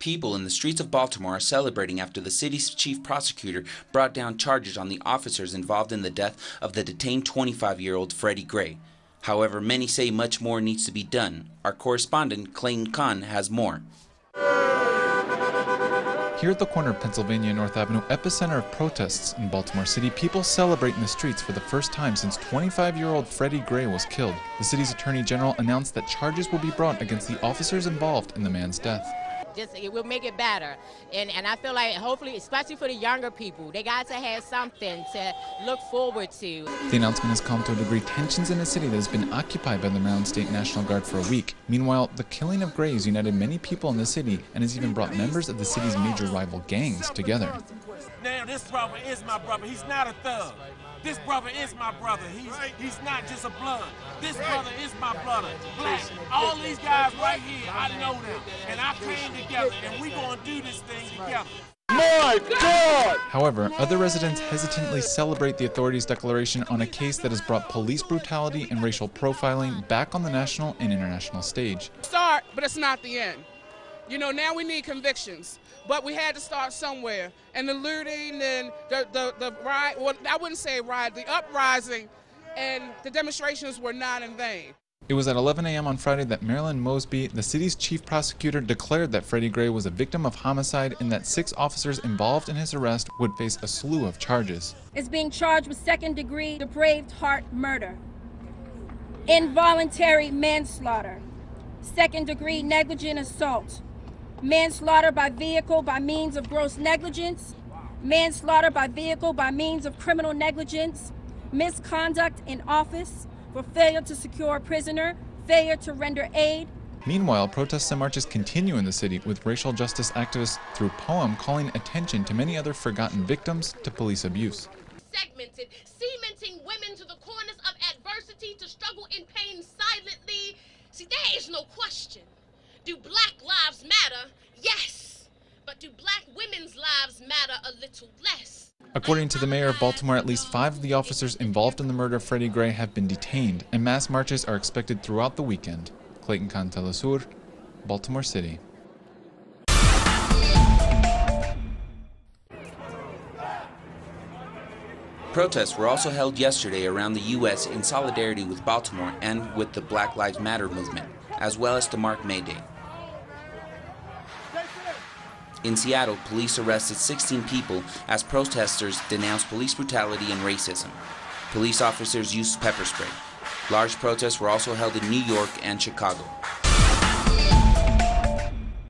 People in the streets of Baltimore are celebrating after the city's chief prosecutor brought down charges on the officers involved in the death of the detained 25-year-old Freddie Gray. However, many say much more needs to be done. Our correspondent, Clayton Conn, has more. Here at the corner of Pennsylvania and North Avenue, epicenter of protests in Baltimore City, people celebrate in the streets for the first time since 25-year-old Freddie Gray was killed. The city's attorney general announced that charges will be brought against the officers involved in the man's death. It will make it better, and I feel like hopefully, especially for the younger people, they got to have something to look forward to. The announcement has calmed to a degree tensions in a city that has been occupied by the Maryland State National Guard for a week. Meanwhile, the killing of Gray has united many people in the city and has even brought members of the city's major rival gangs together. Now this brother is my brother. He's not a thug. This brother is my brother. He's not just a blood. This brother is my brother. Black. All these guys right here, I know them. And I came together, and we gonna do this thing together. My God! However, other residents hesitantly celebrate the authorities' declaration on a case that has brought police brutality and racial profiling back on the national and international stage. Start, but it's not the end. You know, now we need convictions, but we had to start somewhere. And the looting and the riot, well, I wouldn't say riot, the uprising and the demonstrations were not in vain. It was at 11 a.m. on Friday that Marilyn Mosby, the city's chief prosecutor, declared that Freddie Gray was a victim of homicide and that 6 officers involved in his arrest would face a slew of charges. Is being charged with second-degree depraved heart murder, involuntary manslaughter, second-degree negligent assault, manslaughter by vehicle by means of gross negligence, manslaughter by vehicle by means of criminal negligence, misconduct in office for failure to secure a prisoner, failure to render aid. Meanwhile, protests and marches continue in the city, with racial justice activists through poem calling attention to many other forgotten victims to police abuse. Segmented, cementing women to the corners of adversity to struggle in pain silently. See, there is no question. Do Black lives matter? Yes. But do Black women's lives matter a little less? According to the mayor of Baltimore, at least 5 of the officers involved in the murder of Freddie Gray have been detained, and mass marches are expected throughout the weekend. Clayton Conn, teleSUR, Baltimore City. Protests were also held yesterday around the U.S. in solidarity with Baltimore and with the Black Lives Matter movement, as well as to mark May Day. In Seattle, police arrested 16 people as protesters denounced police brutality and racism. Police officers used pepper spray. Large protests were also held in New York and Chicago.